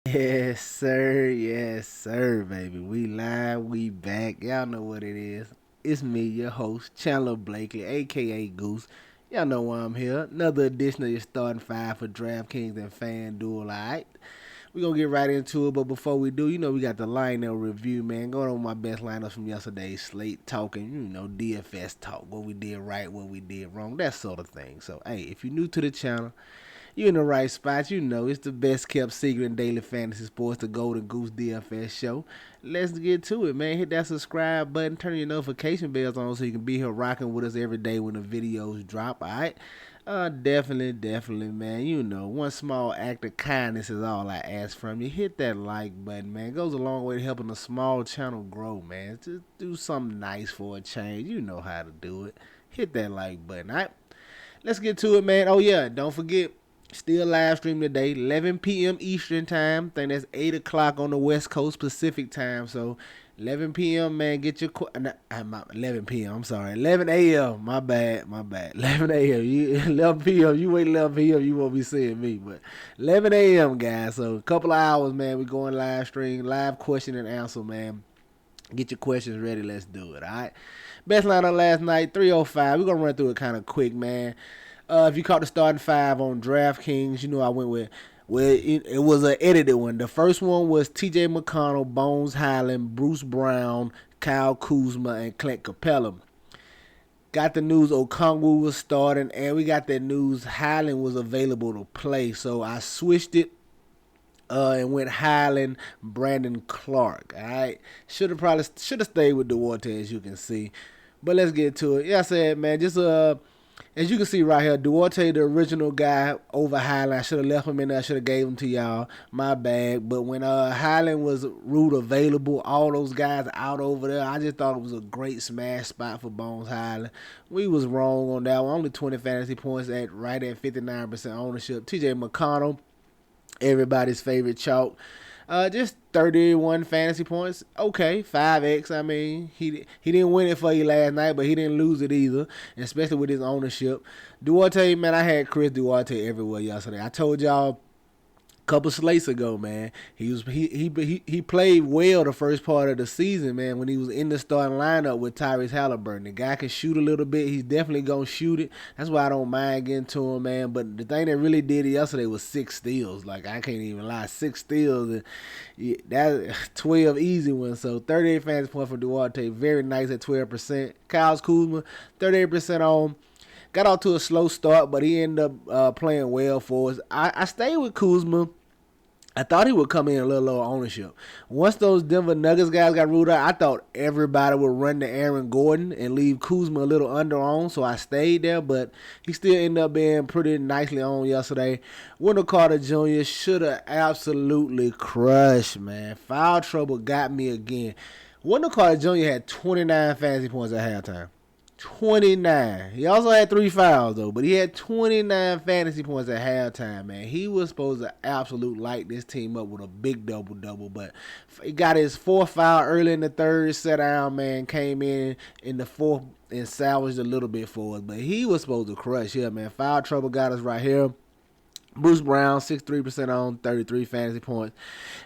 Yes, sir, baby. We live, we back. Y'all know what it is. It's me, your host, Chandler Blakely, aka Goose. Y'all know why I'm here. Another edition of your starting five for DraftKings and FanDuel, alright? We're gonna get right into it, but before we do, we got the lineup review, man. Going on my best lineups from yesterday's slate, talking, DFS talk, what we did right, what we did wrong, that sort of thing. So, hey, if you're new to the channel, you in the right spot. It's the best kept secret in daily fantasy sports, the Golden Goose DFS show. Let's get to it, man. Hit that subscribe button, turn your notification bells on so you can be here rocking with us every day when the videos drop, alright? Definitely, man. One small act of kindness is all I ask from you. Hit that like button, man. It goes a long way to helping a small channel grow, man. Just do something nice for a change. You know how to do it. Hit that like button, alright? Let's get to it, man. Oh, yeah, don't forget, still live stream today, 11 p.m. Eastern time. I think that's 8 o'clock on the West Coast Pacific time. So 11 p.m., man, get your 11 p.m., I'm sorry. 11 a.m., my bad. 11 a.m., 11 p.m., you wait 11 p.m., you won't be seeing me. But 11 a.m., guys. So a couple of hours, man, we going live stream, live question and answer, man. Get your questions ready. Let's do it, all right? Best lineup last night, 305. We're going to run through it kind of quick, man. If you caught the starting five on DraftKings, I went with, it was an edited one. The first one was TJ McConnell, Bones Highland, Bruce Brown, Kyle Kuzma, and Clint Capella. Got the news Okongwu was starting, and we got that news Highland was available to play. So I switched it and went Highland, Brandon Clark. All right, should have stayed with Duarte, as you can see. But let's get to it. Yeah, I said, man, just as you can see right here, Duarte, the original guy over Highland. I should have left him in there. I should have gave him to y'all. My bad. But when Highland was root available, all those guys out over there, I just thought it was a great smash spot for Bones Highland. We was wrong on that one. Only 20 fantasy points right at 59% ownership. TJ McConnell, everybody's favorite chalk. Just 31 fantasy points. Okay, 5x. I mean, he didn't win it for you last night, but he didn't lose it either, especially with his ownership. Duarte, man, I had Chris Duarte everywhere yesterday. I told y'all couple slates ago, man. He played well the first part of the season, man, when he was in the starting lineup with Tyrese Halliburton. The guy can shoot a little bit. He's definitely gonna shoot it. That's why I don't mind getting to him, man. But the thing that really did it yesterday was 6 steals. Like, I can't even lie, 6 steals. And that 12 easy ones. So 38 fantasy points for Duarte, very nice at 12%. Kyle Kuzma, 38% on. Got off to a slow start, but he ended up playing well for us. I stayed with Kuzma. I thought he would come in a little lower ownership. Once those Denver Nuggets guys got ruled out, I thought everybody would run to Aaron Gordon and leave Kuzma a little under on, so I stayed there, but he still ended up being pretty nicely on yesterday. Wendell Carter Jr. should have absolutely crushed, man. Foul trouble got me again. Wendell Carter Jr. had 29 fantasy points at halftime. 29. He also had 3 fouls, though, but he had 29 fantasy points at halftime, man. He was supposed to absolutely light this team up with a big double-double, but he got his 4th foul early in the third, set down, man, came in the 4th and salvaged a little bit for us, but he was supposed to crush here, man. Foul trouble got us right here. Bruce Brown, 63% on, 33 fantasy points.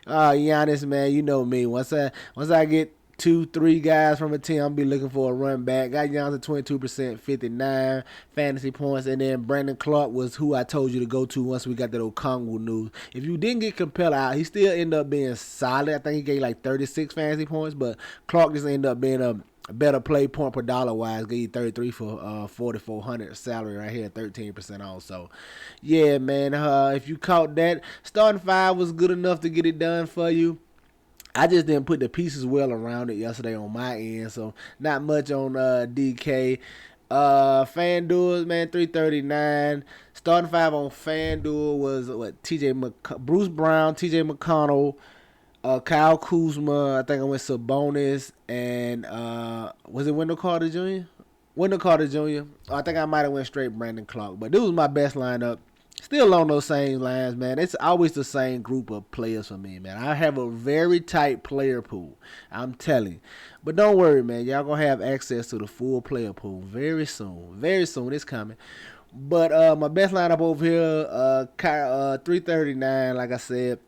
Giannis, man, you know me. Once I get 2-3 guys from a team, I'll be looking for a run back. Got Giannis at 22%, 59 fantasy points. And then Brandon Clark was who I told you to go to once we got that Okongwu news. If you didn't get Capella out, he still ended up being solid. I think he gave like 36 fantasy points, but Clark just ended up being a better play point per dollar wise. Gave you 33 for 4,400 salary right here, 13% on. So, yeah, man, if you caught that, starting five was good enough to get it done for you. I just didn't put the pieces well around it yesterday on my end, so not much on DK. FanDuel, man, 339. Starting five on FanDuel was Bruce Brown, TJ McConnell, Kyle Kuzma. I think I went Sabonis, and was it Wendell Carter Jr.? Wendell Carter Jr. I think I might have went straight Brandon Clark, but this was my best lineup. Still on those same lines, man. It's always the same group of players for me, man. I have a very tight player pool. I'm telling you. But don't worry, man. Y'all going to have access to the full player pool very soon. Very soon. It's coming. But my best lineup over here, 339, like I said.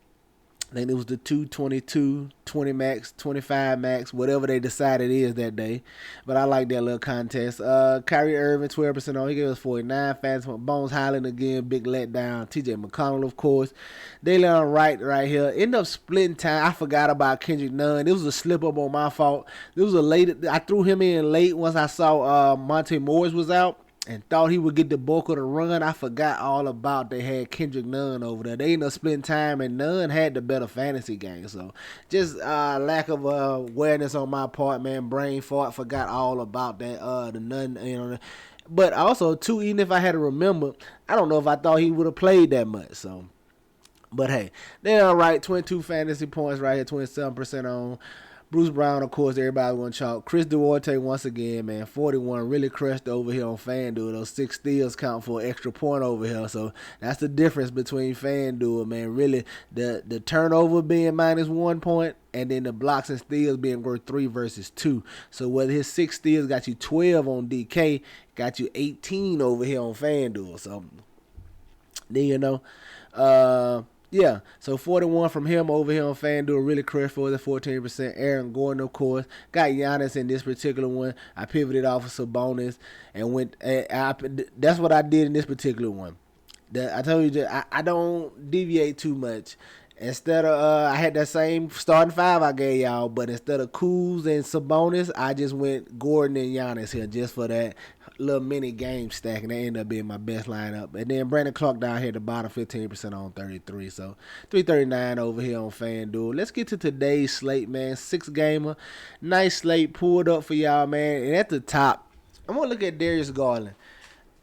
I think it was the 222, 20 max, 25 max, whatever they decided it is that day. But I like that little contest. Kyrie Irving, 12% on. He gave us 49. Fast Bones Highland again, big letdown. TJ McConnell, of course. Daylion Wright right here. End up splitting time. I forgot about Kendrick Nunn. It was a slip up on my fault. It was a late. I threw him in late once I saw Monte Morris was out, and thought he would get the bulk of the run. I forgot all about they had Kendrick Nunn over there. They ended up splitting time, and Nunn had the better fantasy game. So just lack of awareness on my part, man. Brain fart. Forgot all about that. The Nunn, But also, too, even if I had to remember, I don't know if I thought he would have played that much. So, but hey, they're all right. 22 fantasy points right here, 27% on. Bruce Brown, of course, everybody want to chalk. Chris Duarte, once again, man, 41, really crushed over here on FanDuel. Those 6 steals count for an extra point over here. So that's the difference between FanDuel, man. Really, the turnover being -1 point, and then the blocks and steals being worth 3 versus 2. So whether his 6 steals got you 12 on DK, got you 18 over here on FanDuel. So then yeah, so 41 from him over here on FanDuel, really crushed for the 14%. Aaron Gordon, of course, got Giannis in this particular one. I pivoted off of Sabonis and went. That's what I did in this particular one. I told you that I don't deviate too much. Instead of I had that same starting 5 I gave y'all, but instead of Kuz and Sabonis, I just went Gordon and Giannis here just for that little mini game stack, and that ended up being my best lineup. And then Brandon Clark down here at the bottom, 15% on 33. So 339 over here on FanDuel. Let's get to today's slate, man. 6-gamer. Nice slate pulled up for y'all, man. And at the top, I'm going to look at Darius Garland.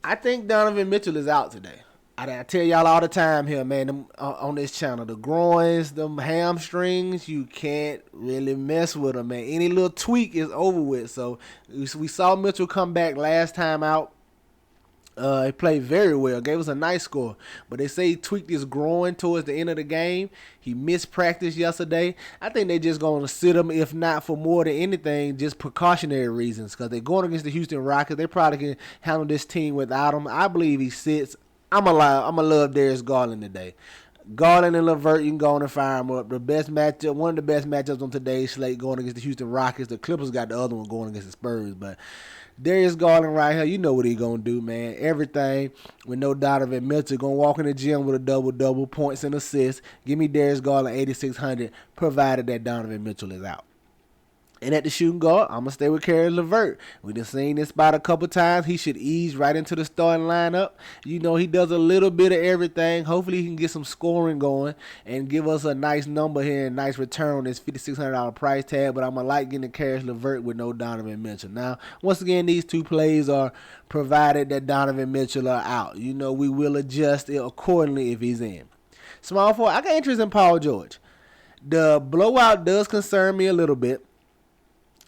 I think Donovan Mitchell is out today. I tell y'all all the time here, man, on this channel, the groins, them hamstrings, you can't really mess with them, man. Any little tweak is over with. So we saw Mitchell come back last time out. He played very well, gave us a nice score. But they say he tweaked his groin towards the end of the game. He missed practice yesterday. I think they're just going to sit him, if not for more than anything, just precautionary reasons. Because they're going against the Houston Rockets. They probably can handle this team without him. I believe he sits. I'm going to love Darius Garland today. Garland and LeVert, you can go on and fire them up. The best matchup, one of the best matchups on today's slate going against the Houston Rockets. The Clippers got the other one going against the Spurs. But Darius Garland right here, you know what he's going to do, man. Everything with no Donovan Mitchell. Going to walk in the gym with a double-double, points and assists. Give me Darius Garland 8,600, provided that Donovan Mitchell is out. And at the shooting guard, I'm going to stay with Caris LeVert. We done seen this spot a couple times. He should ease right into the starting lineup. You know, he does a little bit of everything. Hopefully he can get some scoring going and give us a nice number here and nice return on this $5,600 price tag. But I'm going to like getting Caris LeVert with no Donovan Mitchell. Now, once again, these 2 plays are provided that Donovan Mitchell are out. You know, we will adjust it accordingly if he's in. Small forward, I got interest in Paul George. The blowout does concern me a little bit.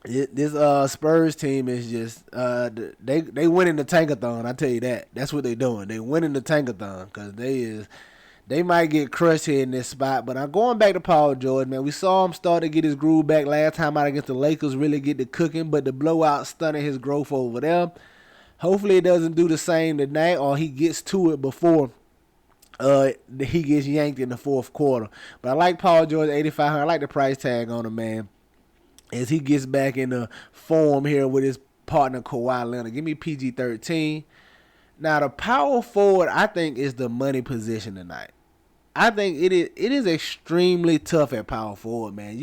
This Spurs team is just they winning the tankathon. I tell you that. That's what they doing. They winning the tankathon because they might get crushed here in this spot. But I'm going back to Paul George, man. We saw him start to get his groove back last time out against the Lakers. Really get to cooking, but the blowout stunted his growth over there. Hopefully it doesn't do the same tonight, or he gets to it before he gets yanked in the fourth quarter. But I like Paul George 8,500. I like the price tag on him, man, as he gets back in the form here with his partner Kawhi Leonard. Give me PG-13. Now, the power forward, I think, is the money position tonight. I think it is extremely tough at power forward, man.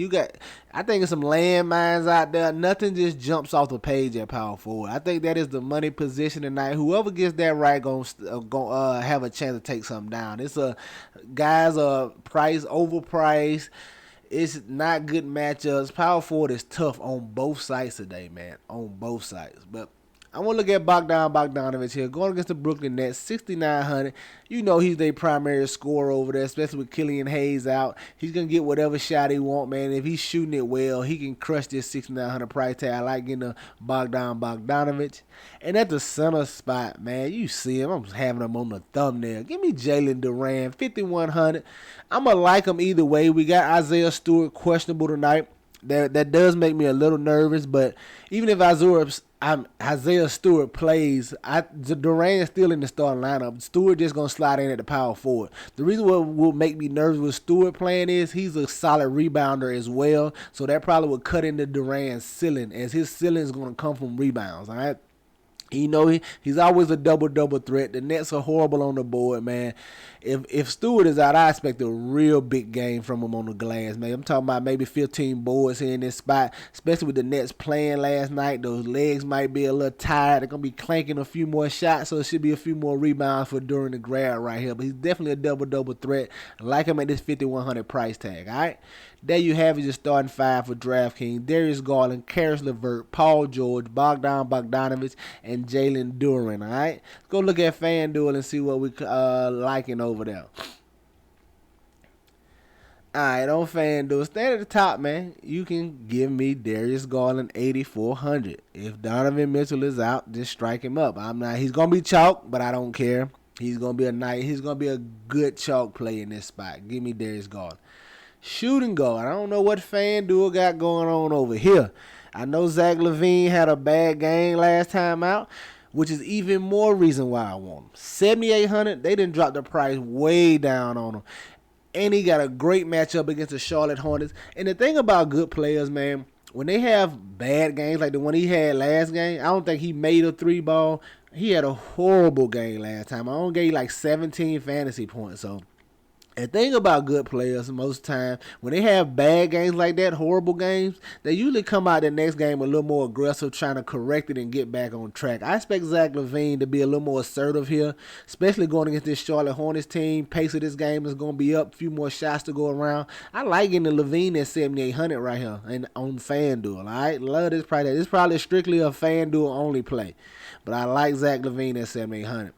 I think there's some landmines out there. Nothing just jumps off the page at power forward. I think that is the money position tonight. Whoever gets that right gonna have a chance to take something down. Guys are priced, overpriced. It's not good matchups. Power forward is tough on both sides today, man. On both sides. But I want to look at Bogdanovich here. Going against the Brooklyn Nets, 6,900. You know he's their primary scorer over there, especially with Killian Hayes out. He's going to get whatever shot he wants, man. If he's shooting it well, he can crush this 6,900 price tag. I like getting a Bogdanovich. And at the center spot, man, you see him. I'm having him on the thumbnail. Give me Jalen Duran, 5,100. I'm going to like him either way. We got Isaiah Stewart questionable tonight. That does make me a little nervous, but even if Isaiah Stewart plays, Durant's still in the starting lineup. Stewart just gonna slide in at the power forward. The reason what will make me nervous with Stewart playing is he's a solid rebounder as well, so that probably would cut into Durant's ceiling, as his ceiling is gonna come from rebounds. All right. You know, he's always a double threat. The Nets are horrible on the board, man. If Stewart is out, I expect a real big game from him on the glass, man. I'm talking about maybe 15 boards here in this spot, especially with the Nets playing last night. Those legs might be a little tired. They're going to be clanking a few more shots, so it should be a few more rebounds for during the grab right here. But he's definitely a double threat. I like him at this 5,100 price tag, all right? There you have it, your starting five for DraftKings. Darius Garland, Karis LeVert, Paul George, Bogdanovich, and Jalen Duren, all right? Let's go look at FanDuel and see what we liking over there. All right, on FanDuel, stand at the top, man. You can give me Darius Garland 8,400. If Donovan Mitchell is out, just strike him up. He's gonna be chalk, but I don't care. He's gonna be a good chalk play in this spot. Give me Darius Garland. Shooting guard. I don't know what FanDuel got going on over here. I know Zach LaVine had a bad game last time out, which is even more reason why I want him. 7,800. They didn't drop the price way down on him. And he got a great matchup against the Charlotte Hornets. And the thing about good players, man, when they have bad games like the one he had last game, I don't think he made a 3-ball. He had a horrible game last time. I only gave like 17 fantasy points. So the thing about good players, most time, when they have bad games like that, horrible games, they usually come out the next game a little more aggressive, trying to correct it and get back on track. I expect Zach LaVine to be a little more assertive here, especially going against this Charlotte Hornets team. Pace of this game is going to be up, a few more shots to go around. I like getting the LaVine at 7,800 right here and on FanDuel. All right, love this price. This is probably strictly a FanDuel only play, but I like Zach LaVine at 7,800.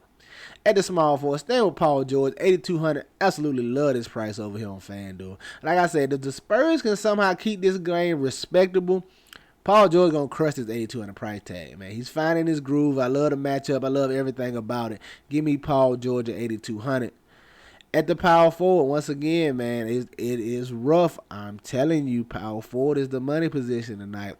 At the small forward, staying with Paul George, 8,200. Absolutely love this price over here on FanDuel. Like I said, if the Spurs can somehow keep this game respectable, Paul George going to crush this 8,200 price tag, man. He's finding his groove. I love the matchup. I love everything about it. Give me Paul George at 8,200. At the power forward, once again, man, it is rough. I'm telling you, power forward is the money position tonight.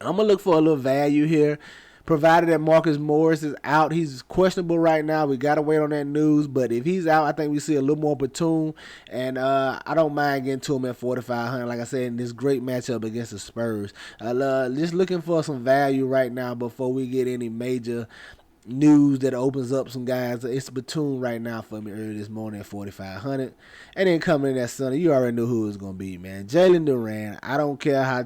I'm going to look for a little value here. Provided that Marcus Morris is out. He's questionable right now. We got to wait on that news. But if he's out, I think we see a little more Batum. And I don't mind getting to him at 4,500. Like I said, in this great matchup against the Spurs. Just looking for some value right now before we get any major news that opens up some guys. It's Batum right now for me early this morning at 4,500. And then coming in that Sunday, you already knew who it was going to be, man. Jalen Duren. I don't care how...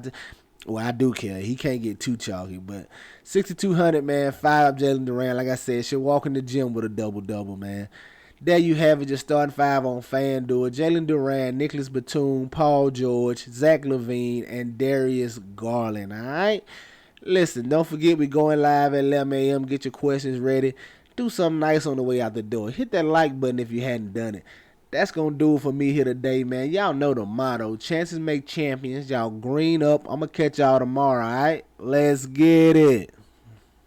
Well, I do care. He can't get too chalky, but 6,200, man. 5 Jalen Duren. Like I said, should walk in the gym with a double-double, man. There you have it. Just starting 5 on FanDuel. Jalen Duren, Nicholas Batum, Paul George, Zach LaVine, and Darius Garland. All right? Listen, don't forget we're going live at 11 a.m. Get your questions ready. Do something nice on the way out the door. Hit that like button if you hadn't done it. That's going to do it for me here today, man. Y'all know the motto. Chances make champions. Y'all green up. I'm going to catch y'all tomorrow, all right? Let's get it.